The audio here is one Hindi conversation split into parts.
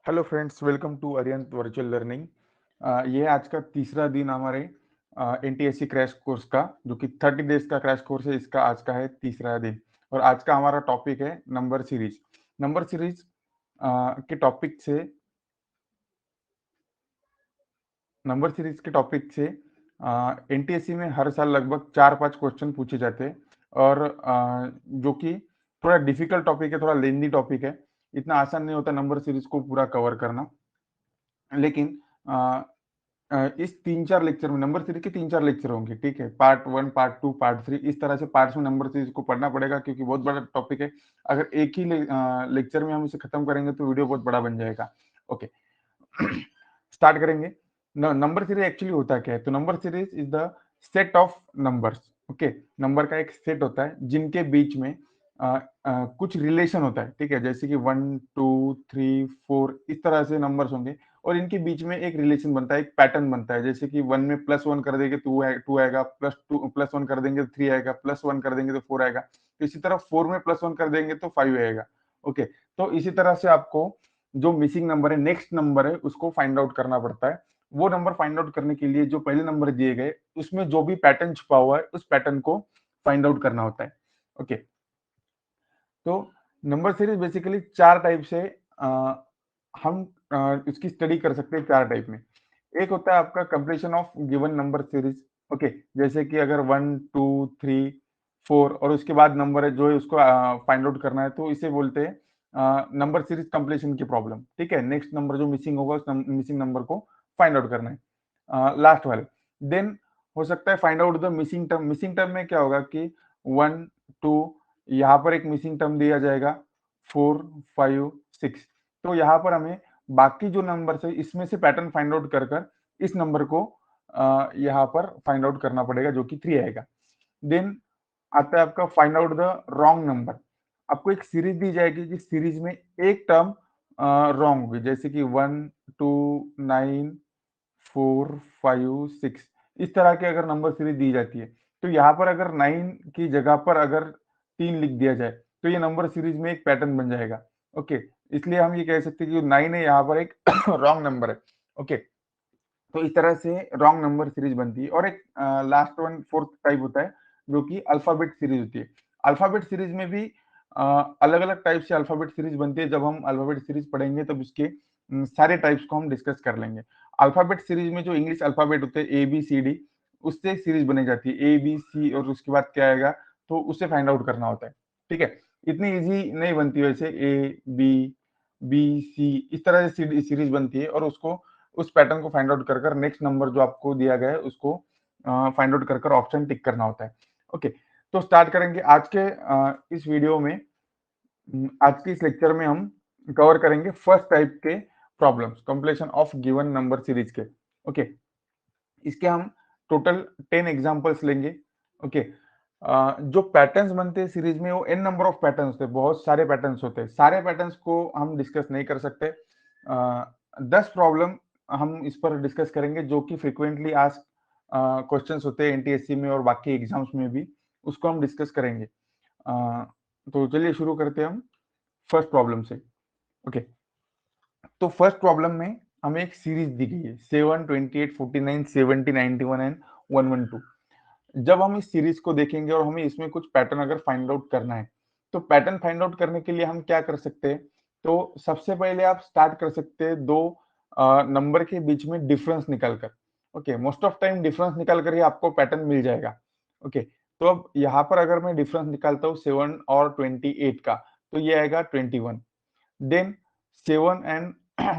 Hello friends, welcome to Arihant virtual learning. ये आज का तीसरा दिन हमारे एनटीएससी क्रैश कोर्स का, जो कि 30 डेज का क्रैश कोर्स है। इसका आज का है तीसरा दिन और आज का हमारा टॉपिक है नंबर सीरीज। नंबर सीरीज के टॉपिक से नंबर सीरीज के टॉपिक से एनटीएससी में हर साल लगभग 4-5 क्वेश्चन पूछे जाते हैं और जो कि थोड़ा डिफिकल्ट टॉपिक है, थोड़ा लेंदी टॉपिक है। इतना आसान नहीं होता नंबर सीरीज को पूरा कवर करना, लेकिन इस 3-4 लेक्चर में नंबर सीरीज के 3-4 लेक्चर होंगे, ठीक है। पार्ट 1, पार्ट 2, पार्ट 3, इस तरह से पार्ट्स में नंबर सीरीज को पढ़ना पड़ेगा क्योंकि बहुत बड़ा टॉपिक है। अगर एक ही लेक्चर में हम इसे खत्म करेंगे तो वीडियो बहुत बड़ा बन जाएगा। ओके, स्टार्ट करेंगे। नंबर सीरीज एक्चुअली होता क्या है? तो number series is the set of numbers. Okay, number का एक सेट होता है जिनके बीच में कुछ रिलेशन होता है, ठीक है। जैसे कि 1, 2, 3, 4 इस तरह से नंबर्स होंगे और इनके बीच में एक रिलेशन बनता है, एक पैटर्न बनता है। जैसे कि 1 में +1 कर देंगे तो 2 आएगा, +1 कर देंगे तो 3 आएगा, +1 कर देंगे तो 4 आएगा। तो इसी तरह 4 में +1 कर देंगे तो 5 आएगा। ओके, तो इसी तरह से आपको जो मिसिंग नंबर है, नेक्स्ट नंबर है, उसको फाइंड आउट करना पड़ता है। वो नंबर फाइंड आउट करने के लिए जो पहले नंबर दिए गए उसमें जो भी पैटर्न छुपा हुआ है उस पैटर्न को फाइंड आउट करना होता है। ओके, तो नंबर सीरीज बेसिकली 4 टाइप से हम इसकी स्टडी कर सकते हैं। 4 टाइप में एक होता है आपका completion of given number series. Okay, जैसे कि अगर 1, 2, 3, 4 और उसके बाद नंबर है जो है उसको फाइंड आउट करना है, तो इसे बोलते हैं नंबर सीरीज कंप्लीशन की प्रॉब्लम, ठीक है। नेक्स्ट नंबर जो मिसिंग होगा उस मिसिंग नंबर को फाइंड आउट करना है, लास्ट वाले। देन हो सकता है find out the missing term. Missing term में क्या होगा कि 1, 2, यहाँ पर एक मिसिंग टर्म दिया जाएगा, 4, 5, 6। तो यहाँ पर हमें बाकी जो नंबर है इसमें से पैटर्न फाइंड आउट कर कर इस नंबर को यहाँ पर फाइंड आउट करना पड़ेगा, जो कि 3 आएगा। देन आता है आपका find out the wrong number. आपको एक सीरीज दी जाएगी जिस सीरीज में एक टर्म रॉन्ग होगी, जैसे कि 1, 2, 9, 4, 5, 6 इस तरह की अगर नंबर सीरीज दी जाती है, तो यहाँ पर अगर 9 की जगह पर अगर 3 लिख दिया जाए तो ये नंबर सीरीज में एक पैटर्न बन जाएगा। ओके, इसलिए हम ये कह सकते हैं कि 9 है, यहाँ पर एक रॉन्ग नंबर है। ओके, तो इस तरह से रॉन्ग नंबर सीरीज बनती है। और एक लास्ट वन, फोर्थ टाइप होता है जो कि अल्फाबेट सीरीज होती है। अल्फाबेट सीरीज में भी अलग अलग टाइप से अल्फाबेट सीरीज बनती है। जब हम अल्फाबेट सीरीज पढ़ेंगे तब इसके सारे टाइप्स को हम डिस्कस कर लेंगे। अल्फाबेट सीरीज में जो इंग्लिश अल्फाबेट होते हैं ABCD, उससे सीरीज बनी जाती है ABC और उसके बाद क्या आएगा तो उससे फाइंड आउट करना होता है, ठीक है। इतनी इजी नहीं बनती वैसे, A B B C इस तरह से सीरीज बनती है और उसको उस पैटर्न को फाइंड आउट कर कर नेक्स्ट नंबर जो आपको दिया गया है उसको फाइंड आउट कर कर ऑप्शन टिक करना होता है। ओके, तो स्टार्ट करेंगे आज के इस वीडियो में। आज के इस लेक्चर में हम कवर करेंगे फर्स्ट टाइप के problems, completion of given number series के। ओके, इसके हम टोटल 10 एग्जांपल्स लेंगे। ओके, जो पैटर्न्स बनते हैं सीरीज में वो n नंबर ऑफ पैटर्न्स होते हैं, बहुत सारे पैटर्न्स होते हैं। सारे पैटर्न्स को हम डिस्कस नहीं कर सकते। 10 प्रॉब्लम हम इस पर डिस्कस करेंगे जो कि फ्रिक्वेंटली आस्क क्वेश्चंस होते हैं एनटीएससी में और बाकी एग्जाम्स में भी, उसको हम डिस्कस करेंगे। तो चलिए शुरू करते हैं हम फर्स्ट प्रॉब्लम से। ओके, तो फर्स्ट प्रॉब्लम में हमें एक सीरीज दी गई है 7, 28, 49, 70, 91 एंड 112। जब हम इस सीरीज को देखेंगे और हमें इसमें कुछ पैटर्न अगर फाइंड आउट करना है, तो पैटर्न फाइंड आउट करने के लिए हम क्या कर सकते हैं? तो सबसे पहले आप स्टार्ट कर सकते हैं दो नंबर के बीच में डिफरेंस निकाल कर। Okay, most of time difference निकाल कर ही आपको पैटर्न मिल जाएगा। ओके, तो अब यहाँ पर अगर मैं डिफरेंस निकालता हूँ 7 और 28 का, तो ये आएगा 21। देन 7 एंड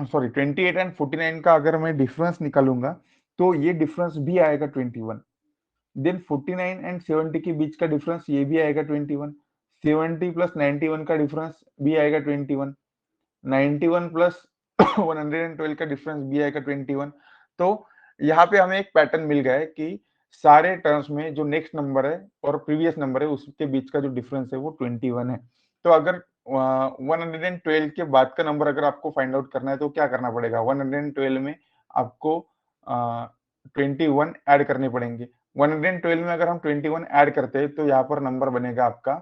सॉरी 28 एंड 49 का अगर मैं डिफरेंस निकालूंगा तो ये डिफरेंस भी आएगा 21। देन 49 एंड 70 के बीच का डिफरेंस ये भी आएगा 21। 70 प्लस 91 का डिफरेंस भी आएगा 21। 91 प्लस 112 का डिफरेंस भी आएगा 21। तो यहाँ पे हमें एक पैटर्न मिल गया है कि सारे टर्म्स में जो नेक्स्ट नंबर है और प्रीवियस नंबर है उसके बीच का जो डिफरेंस है वो 21 है। तो अगर 112 के बाद का नंबर अगर आपको फाइंड आउट करना है तो क्या करना पड़ेगा? 112 में आपको 21 ऐड करने पड़ेंगे। 112 में अगर हम 21 ऐड करते हैं तो यहाँ पर नंबर बनेगा आपका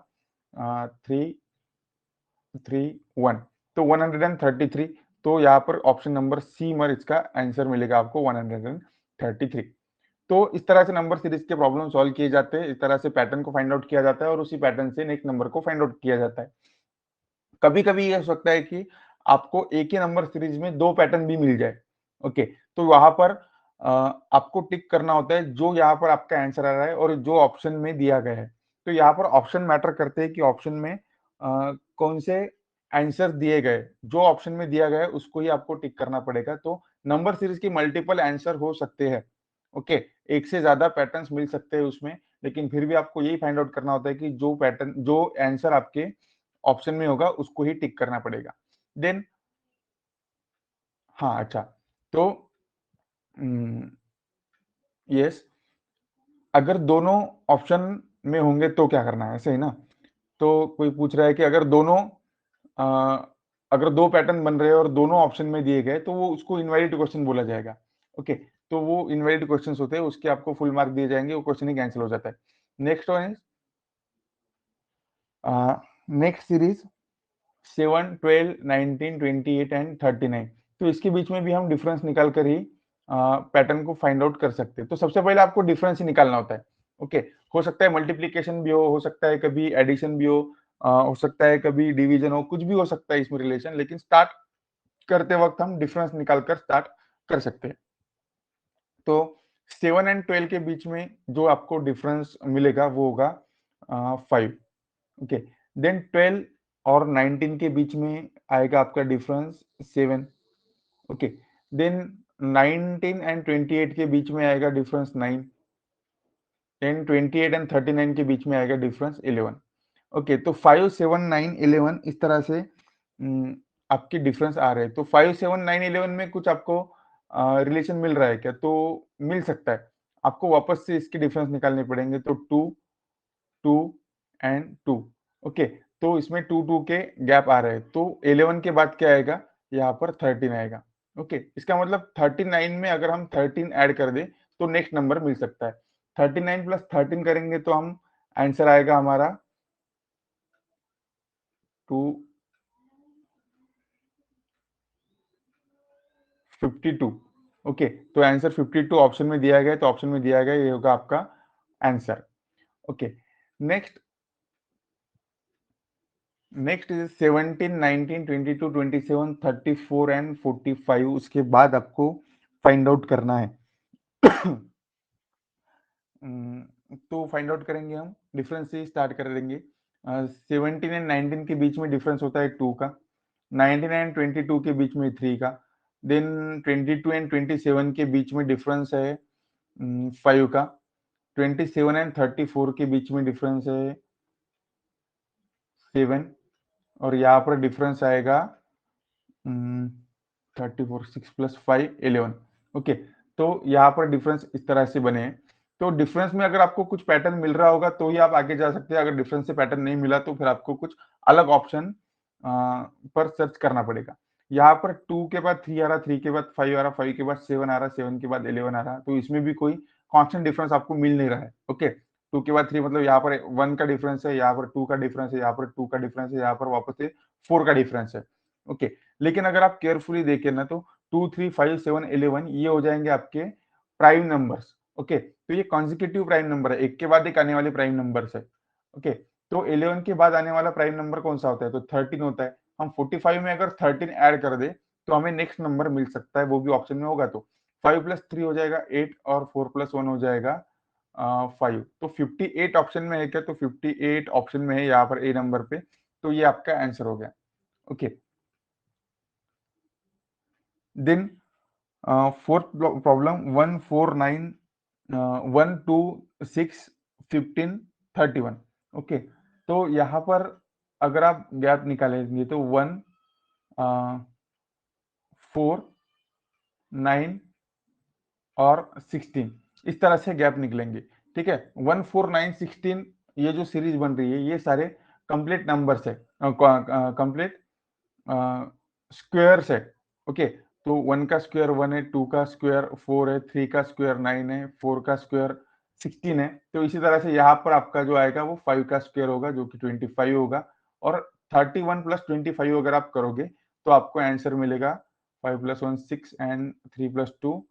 331, तो 133। तो यहाँ पर ऑप्शन नंबर सी में इसका आंसर मिलेगा आपको 133। तो इस तरह से नंबर सीरीज के प्रॉब्लम सॉल्व किए जाते हैं, इस तरह से पैटर्न को फाइंड आउट किया जाता है और उसी पैटर्न से नेक्स्ट नंबर को फाइंड आउट किया जाता है। कभी-कभी ये हो सकता है कि आपको एक ही नंबर सीरीज में 2 पैटर्न भी मिल जाए। ओके, तो वहाँ पर आपको टिक करना होता है जो यहाँ पर आपका आंसर आ रहा है और जो ऑप्शन में दिया गया है। तो यहाँ पर ऑप्शन मैटर करते हैं कि ऑप्शन में कौन से आंसर दिए गए। जो ऑप्शन में दिया गया है उसको ही आपको टिक करना पड़ेगा। तो नंबर सीरीज की मल्टीपल आंसर हो सकते हैं। ओके, एक से ज़्यादा पैटर्न्स मिल सकते हैं उसमें, लेकिन फिर भी आपको यही फाइंड आउट करना होता है कि जो आंसर आपके ऑप्शन में होगा उसको ही टिक करना पड़ेगा। देन हाँ, अच्छा, तो यस, अगर दोनों ऑप्शन में होंगे तो क्या करना है, ऐसे ही ना? तो कोई पूछ रहा है कि अ, अगर 2 पैटर्न बन रहे हैं और दोनों ऑप्शन में दिए गए तो वो उसको इनवैलिड क्वेश्चन बोला जाएगा। ओके, तो वो इनवैलिड क्वेश्चंस होते हैं, उसके आपको फुल मार्क दिए जाएँगे, वो क्वेश्चन ही कैंसल हो जाता है। Next one is next series 7, 12, 19, 28 and 39। तो इसके बीच में भी हम डिफरेंस निकाल कर ही पैटर्न को फाइंड आउट कर सकते हैं। तो सबसे पहले आपको डिफरेंस ही निकालना होता है। ओके, हो सकता है मल्टीप्लिकेशन भी हो सकता है कभी एडिशन भी हो सकता है कभी डिवीजन हो, कुछ भी हो सकता है इसमें रिलेशन, लेकिन स्टार्ट करते वक्त हम डिफरेंस निकाल कर स्टार्ट कर सकते हैं। तो 7 एंड 12 के बीच में जो आपको डिफरेंस मिलेगा वो होगा 5। ओके, देन 12 और 19 के बीच में आएगा आपका डिफरेंस 7। ओके, देन 19 एंड 28 के बीच में आएगा डिफरेंस 9 एंड 28 एंड 39 के बीच में आएगा डिफरेंस 11। ओके, तो 5, 7, 9, 11 इस तरह से आपके डिफरेंस आ रहे हैं। तो 5, 7, 9, 11 में कुछ आपको रिलेशन मिल रहा है क्या? तो मिल सकता है। आपको वापस से इसके डिफरेंस निकालने पड़ेंगे। तो 2, 2 एंड 2। ओके, तो इसमें 2, 2 के गैप आ रहे हैं। तो 11 के बाद क्या आएगा? यहाँ पर 13 आएगा। ओके, इसका मतलब 39 में अगर हम 13 ऐड कर दें तो नेक्स्ट नंबर मिल सकता है। 39 प्लस 13 करेंगे तो हम आंसर आएगा हमारा 252। ओके, तो आंसर 52 ऑप्शन में दिया गया है, तो ऑप्शन में दिया गया ये होगा आपका answer. Okay, next next is 17, 19, 22, 27, 34 and 45। उसके बाद आपको फाइंड आउट करना है। तो फाइंड आउट करेंगे हम, डिफरेंस से स्टार्ट कर देंगे। 17 एंड 19 के बीच में डिफरेंस होता है 2 का, 19 एंड 22 के बीच में 3 का, देन 22 एंड 27 के बीच में डिफरेंस है 5 का, 27 एंड 34 के बीच में डिफरेंस है 7, और यहाँ पर डिफरेंस आएगा 34, 6 प्लस 5, 11। ओके, तो यहाँ पर डिफरेंस इस तरह से बने हैं। तो डिफरेंस में अगर आपको कुछ पैटर्न मिल रहा होगा तो ही आप आगे जा सकते हैं। अगर डिफरेंस से पैटर्न नहीं मिला तो फिर आपको कुछ अलग ऑप्शन पर सर्च करना पड़ेगा। यहाँ पर 2 के बाद 3 आ रहा, 3 के बाद 5 आ रहा, 5 के बाद 7 आ रहा, 7 के बाद 11 आ रहा, तो इसमें भी कोई कांस्टेंट डिफरेंस आपको मिल नहीं रहा है। ओके, 2 के बाद 3 मतलब यहाँ पर 1 का डिफरेंस है, यहाँ पर 2 का डिफरेंस है, यहाँ पर 2 का डिफरेंस है, यहाँ पर वापस से 4 का डिफरेंस है। ओके, लेकिन अगर आप केयरफुली देखें ना तो 2, 3, 5, 7, 11 ये हो जाएंगे आपके प्राइम नंबर्स। ओके, तो ये कॉन्जिक्यूटिव प्राइम नंबर है, एक के बाद एक आने वाले प्राइम नंबर्स है। ओके, तो 11 के बाद आने वाला प्राइम नंबर कौन सा होता है? तो 13 होता है। हम 45 में अगर 13 ऐड कर दे तो हमें नेक्स्ट नंबर मिल सकता है, वो भी ऑप्शन में होगा। तो 5 प्लस 3 हो जाएगा 8 और 4 प्लस 1 हो जाएगा 5। तो 58 ऑप्शन में है क्या? तो 58 ऑप्शन में है यहाँ पर ए नंबर पे, तो ये आपका आंसर हो गया। Okay, then fourth problem 1, 4, 9, 1, 2, 6, 15, 31। Okay, तो यहाँ पर अगर आप गैप निकालेंगे तो 1, 4, 9 और 16 इस तरह से गैप निकलेंगे। ठीक है, 1, 4, 9, 16 ये जो सीरीज बन रही है ये सारे कंप्लीट नंबर्स है, कंप्लीट स्क्वायर्स है। ओके, तो 1 का स्क्वायर 1 है, 2 का स्क्वायर 4 है, 3 का स्क्वायर 9 है, 4 का स्क्वायर 16 है। तो इसी तरह से यहाँ पर आपका जो आएगा वो 5 का स्क्वायर होगा जो कि 25 होगा, और 31 प्लस 25 अगर आप करोगे तो आपको आंसर मिलेगा 5 + 1 6 एंड 3 + 2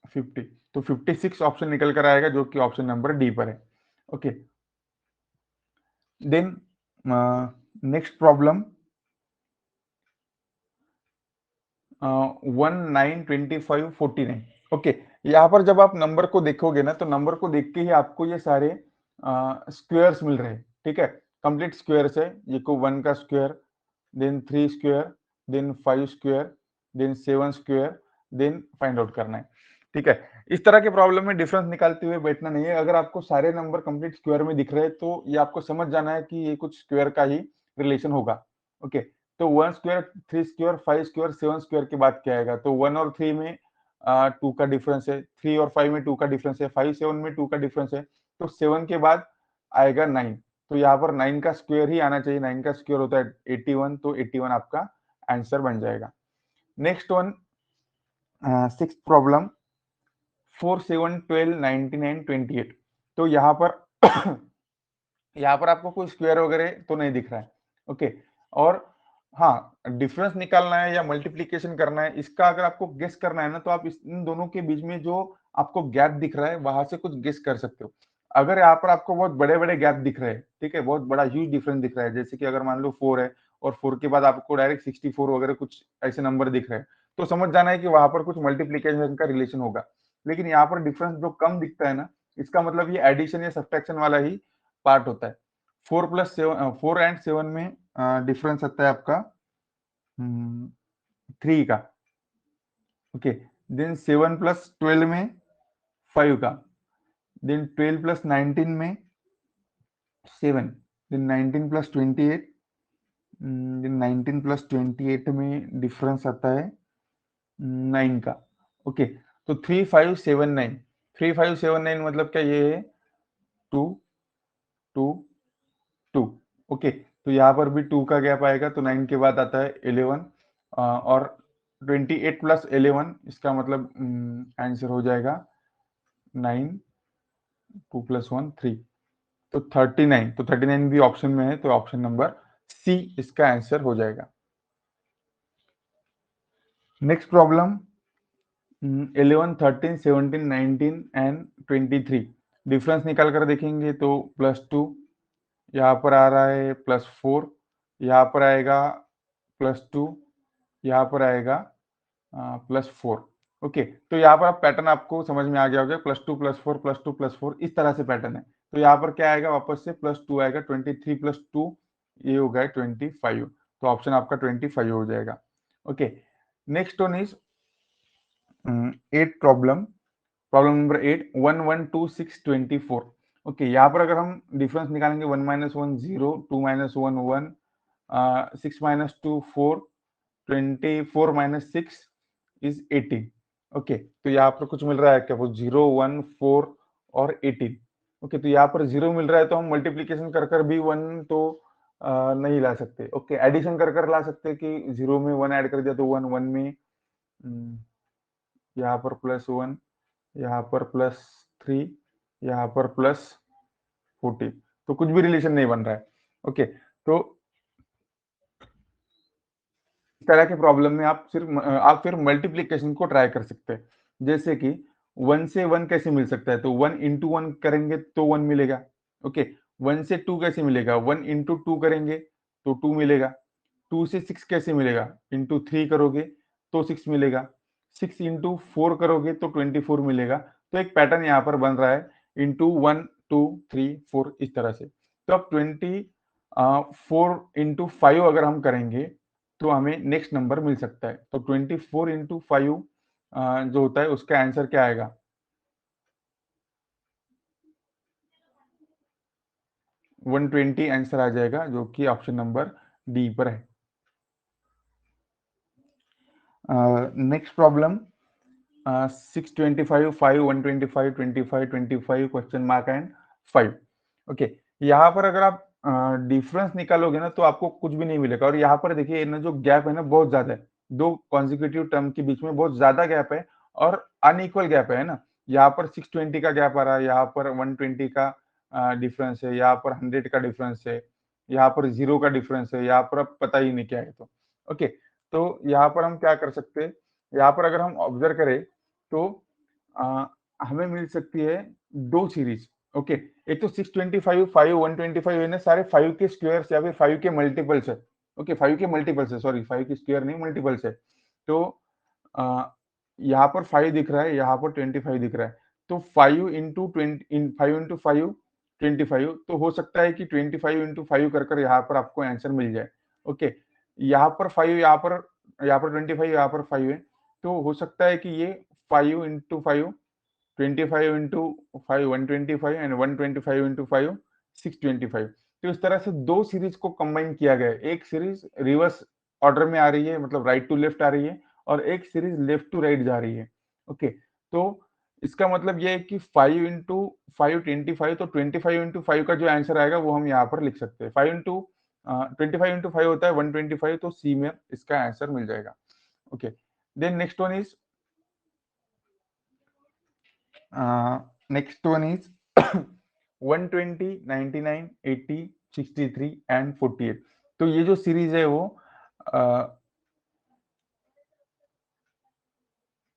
50। तो 56 ऑप्शन निकल कर आएगा, जो कि ऑप्शन नंबर डी पर है। Okay, then next problem 192549। Okay, यहाँ पर जब आप नंबर को देखोगे ना, तो नंबर को देख के ही आपको ये सारे स्क्वेयर्स मिल रहे हैं। ठीक है, कंप्लीट स्क्वेयर्स है। ये को 1 का square, then 3 square, then 5 square, then 7 square, then find out करना है। ठीक है, इस तरह के प्रॉब्लम में डिफरेंस निकालते हुए बैठना नहीं है। अगर आपको सारे नंबर कंप्लीट स्क्वायर में दिख रहे हैं, तो ये आपको समझ जाना है कि ये कुछ स्क्वायर का ही रिलेशन होगा। ओके, तो 1 स्क्वायर, 3 स्क्वायर, 5 स्क्वायर, 7 स्क्वायर के बाद क्या आएगा? तो 1 और 3 में 2 का डिफरेंस है, 3 और 5 में 2 का डिफरेंस है, 5 7 में 2 का डिफरेंस है, तो 7 के बाद आएगा 9। तो यहाँ पर 9 का स्क्वायर ही आना चाहिए। 9 का स्क्वायर होता है 81, तो 81 आपका आंसर बन जाएगा। Next one, sixth problem 4 7 12 99 28। तो यहाँ पर यहाँ पर आपको कोई स्क्वायर वगैरह तो नहीं दिख रहा है। ओके, और हाँ, डिफरेंस निकालना है या मल्टीप्लीकेशन करना है, इसका अगर आपको गेस करना है ना, तो आप इन दोनों के बीच में जो आपको गैप दिख रहा है, वहां से कुछ गेस कर सकते हो। अगर यहाँ पर आपको बहुत बड़े बड़े गैप दिख रहे हैं, ठीक है, बहुत बड़ा ह्यूज डिफरेंस दिख रहा है, जैसे कि अगर मान लो 4 है और 4 के बाद आपको डायरेक्ट 64 वगैरह कुछ ऐसे नंबर दिख रहे हैं, तो समझ जाना है कि वहां पर कुछ मल्टीप्लीकेशन का रिलेशन होगा। लेकिन यहाँ पर डिफरेंस जो कम दिखता है ना, इसका मतलब ये एडिशन या सब्ट्रैक्शन वाला ही पार्ट होता है। 4 एंड 7 में डिफरेंस आता है आपका 3 का। ओके, देन 7 + 12 में 5 का, देन 12 + 19 में 7, देन 19 + 28, देन 19 + 28 में डिफरेंस आता है 9 का। ओके, तो 3579, 3579 मतलब क्या? ये है 2 2 2। ओके, तो यहाँ पर भी 2 का गैप आएगा, तो 9 के बाद आता है 11, और 28 + 11, इसका मतलब आंसर हो जाएगा 9, 2 + 1 3, तो 39। तो 39 भी ऑप्शन में है, तो ऑप्शन नंबर सी इसका आंसर हो जाएगा। Next problem 11 13 17 19 and 23। डिफरेंस निकाल कर देखेंगे तो +2, यहाँ पर आ रहा है +4, यहाँ पर आएगा +2, यहाँ पर आएगा +4। ओके, तो यहाँ पर आप पैटर्न आपको समझ में आ गया होगा, +2 +4 +2 +4, इस तरह से पैटर्न है। तो यहाँ पर क्या आएगा? वापस से +2 आएगा, 23 + 2 ये हो गया 25। तो ऑप्शन आपका 25 हो जाएगा। Okay, next one is 8 problem, problem number 8 1 1 2 6 24। Okay, यहाँ पर अगर हम डिफरेंस निकालेंगे 1 - 1 0, 2 - 1 1, 6 - 2 4, 24 - 6 इज 18। ओके, तो यहाँ पर कुछ मिल रहा है क्या? वो 0 1 4 और 18। ओके, तो यहाँ पर 0 मिल रहा है, तो हम मल्टीप्लीकेशन कर कर भी 1 तो नहीं ला सकते। ओके, एडिशन कर कर ला सकते कि 0 में 1 ऐड कर दिया तो 1 1 में यहाँ पर +1, यहाँ पर +3, यहाँ पर +14, तो कुछ भी रिलेशन नहीं बन रहा है। ओके, तो इस तरह के प्रॉब्लम में आप फिर मल्टीप्लीकेशन को ट्राई कर सकते हैं। जैसे कि 1 से 1 कैसे मिल सकता है? तो 1 × 1 करेंगे तो 1 मिलेगा। ओके, 1 से 2 कैसे मिलेगा? 1 × 2 करेंगे तो 2 मिलेगा। 2 से 6 कैसे मिलेगा? × 3 करोगे तो 6 मिलेगा। 6 × 4 करोगे तो 24 मिलेगा। तो एक पैटर्न यहाँ पर बन रहा है, × 1 2 3 4 इस तरह से। तो अब 4 × 5 अगर हम करेंगे तो हमें नेक्स्ट नंबर मिल सकता है। तो 24 × 5 जो होता है उसका आंसर क्या आएगा? 120 आंसर आ जाएगा, जो कि ऑप्शन नंबर डी पर है। Next problem 625 5 125 25 25 question mark and 5। Okay, यहाँ पर अगर आप डिफरेंस निकालोगे ना, तो आपको कुछ भी नहीं मिलेगा। और यहाँ पर देखिए ना, जो गैप है ना, बहुत ज्यादा है। दो कॉन्जिक्यूटिव टर्म के बीच में बहुत ज्यादा गैप है, और अनइक्वल गैप है ना। यहाँ पर 620 का गैप आ रहा है, यहाँ पर 120 का डिफरेंस है, यहाँ पर 100 का डिफरेंस है, यहाँ पर 0 का डिफरेंस है, यहाँ पर अब पता ही नहीं क्या है। तो ओके, तो यहाँ पर हम क्या कर सकते हैं, यहाँ पर अगर हम ऑब्जर्व करें तो अ, हमें मिल सकती है 2 सीरीज। ओके, एक तो 625, 5, 125 है ना, सारे 5 के स्क्वायर्स या फिर 5 के मल्टीपल्स है। ओके, 5 के मल्टीपल्स है, सॉरी 5 के स्क्वायर नहीं, मल्टीपल्स है। तो यहाँ पर 5 दिख रहा है, यहाँ पर 25 दिख रहा है। तो 5 इंटू 5 इंटू 5 25, तो हो सकता है कि 25 इंटू 5 कर यहाँ पर आपको आंसर मिल जाए। ओके, यहाँ पर 5, यहाँ पर 25, यहाँ पर 5 है, तो हो सकता है कि ये 5 इंटू 5, 25 इंटू 5 125 एंड 125 इंटू 5 625। तो इस तरह से दो सीरीज को कंबाइन किया गया है। एक सीरीज रिवर्स ऑर्डर में आ रही है, मतलब राइट टू लेफ्ट आ रही है, और एक सीरीज लेफ्ट टू राइट जा रही है। ओके, तो इसका मतलब ये है कि 5 इंटू 5 25, तो 25 इंटू 5 का जो आंसर आएगा वो हम यहाँ पर लिख सकते हैं। 5 इंटू 25 इंटू 5 होता है 125, तो सी में इसका आंसर मिल जाएगा। Okay, then next one is next one is 120, 99, 80, 63 and 48। तो ये जो सीरीज है वो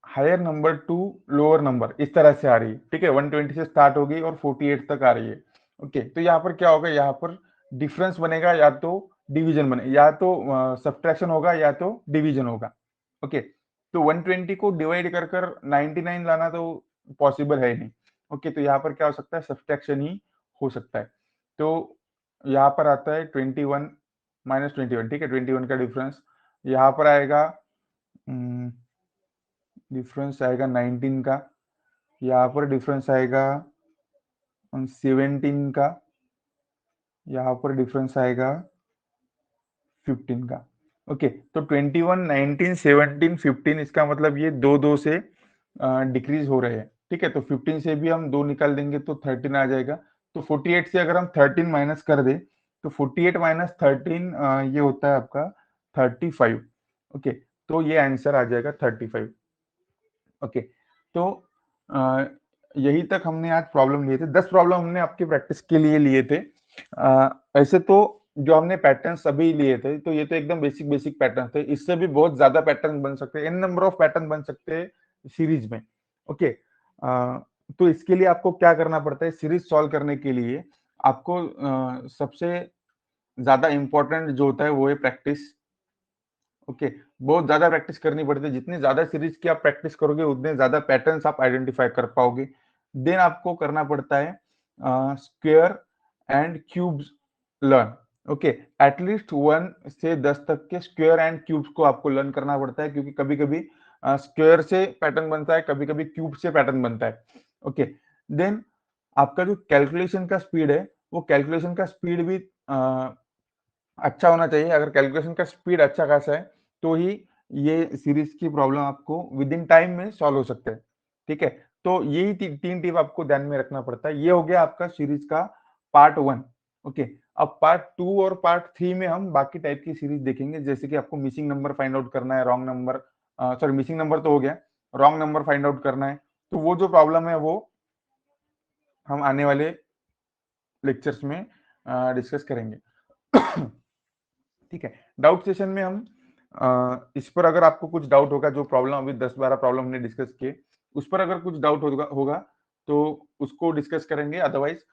higher number to lower number इस तरह से आ रही है। ठीक है, 120 से स्टार्ट होगी और 48 तक आ रही है। ओके, तो यहाँ पर क्या होगा, यहाँ पर डिफरेंस बनेगा, या तो डिवीजन बने, या तो सब्ट्रैक्शन होगा या तो डिवीजन होगा। ओके, तो 120 को डिवाइड कर कर 99 लाना तो पॉसिबल है ही नहीं। ओके, तो यहाँ पर क्या हो सकता है, सब्ट्रैक्शन ही हो सकता है। तो यहाँ पर आता है 21 माइनस 21। ठीक है, 21 का डिफरेंस यहाँ पर आएगा, डिफरेंस आएगा 19 का, यहाँ पर डिफरेंस आएगा 17 का, यहाँ पर डिफरेंस आएगा 15 का। ओके, तो 21, 19, 17, 15, इसका मतलब ये दो दो से डिक्रीज हो रहे हैं। ठीक है, तो 15 से भी हम दो निकाल देंगे तो 13 आ जाएगा। तो 48 से अगर हम 13 माइनस कर दें तो 48 माइनस 13 ये होता है आपका 35। ओके, तो ये आंसर आ जाएगा 35। ओके, तो अ, यही तक हमने आज प्रॉब्लम लिए थे। 10 प्रॉब्लम हमने आपकी प्रैक्टिस के लिए लिए थे। ऐसे तो जो हमने पैटर्न सभी लिए थे, तो ये तो एकदम बेसिक बेसिक पैटर्न थे। इससे भी बहुत ज्यादा पैटर्न बन सकते हैं, एन नंबर ऑफ पैटर्न बन सकते हैं सीरीज में। ओके, तो इसके लिए आपको क्या करना पड़ता है, सीरीज सॉल्व करने के लिए आपको सबसे ज्यादा इंपॉर्टेंट जो होता है वो है प्रैक्टिस। ओके, बहुत ज्यादा प्रैक्टिस करनी पड़ती है। जितनी ज्यादा सीरीज की आप प्रैक्टिस करोगे उतने ज्यादा पैटर्न्स आप आइडेंटिफाई कर पाओगे। देन आपको करना पड़ता है square and cubes learn. Okay, at least 1 से 10 तक के स्क्वायर एंड क्यूब्स को आपको लर्न करना पड़ता है, क्योंकि कभी कभी स्क्वायर से पैटर्न बनता है, कभी कभी क्यूब से पैटर्न बनता है। ओके, देन आपका जो कैलकुलेशन का स्पीड है, वो कैलकुलेशन का स्पीड भी अच्छा होना चाहिए। अगर कैलकुलेशन का स्पीड अच्छा खासा है तो ही ये सीरीज की प्रॉब्लम आपको विद इन टाइम में सॉल्व हो सकते हैं। ठीक है, तो यही तीन टिप आपको ध्यान में रखना पड़ता है। ये हो गया आपका सीरीज का पार्ट 1। ओके, अब पार्ट 2 और पार्ट 3 में हम बाकी टाइप की सीरीज देखेंगे, जैसे कि आपको मिसिंग नंबर फाइंड आउट करना है, wrong number, sorry missing number तो हो गया, रॉन्ग नंबर फाइंड आउट करना है। तो वो जो प्रॉब्लम है वो हम आने वाले लेक्चर्स में डिस्कस करेंगे। ठीक है, डाउट सेशन में हम इस पर अगर आपको कुछ डाउट होगा, जो प्रॉब्लम अभी 10-12 प्रॉब्लम हमने डिस्कस किए, उस पर अगर कुछ डाउट होगा तो उसको डिस्कस करेंगे। अदरवाइज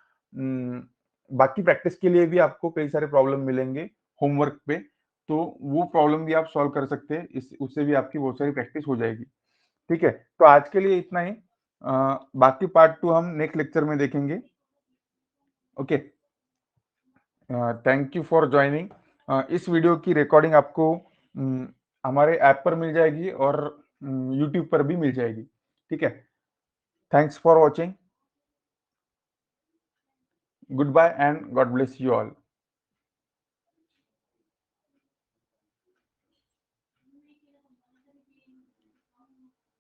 बाकी प्रैक्टिस के लिए भी आपको कई सारे प्रॉब्लम मिलेंगे होमवर्क पे, तो वो प्रॉब्लम भी आप सॉल्व कर सकते हैं। उससे भी आपकी बहुत सारी प्रैक्टिस हो जाएगी। ठीक है, तो आज के लिए इतना ही। बाकी पार्ट 2 हम नेक्स्ट लेक्चर में देखेंगे। Okay, thank you for joining. इस वीडियो की रिकॉर्डिंग आपको हमारे ऐप पर मिल जाएगी और यूट्यूब पर भी मिल जाएगी। ठीक है, thanks for watching, goodbye and God bless you all.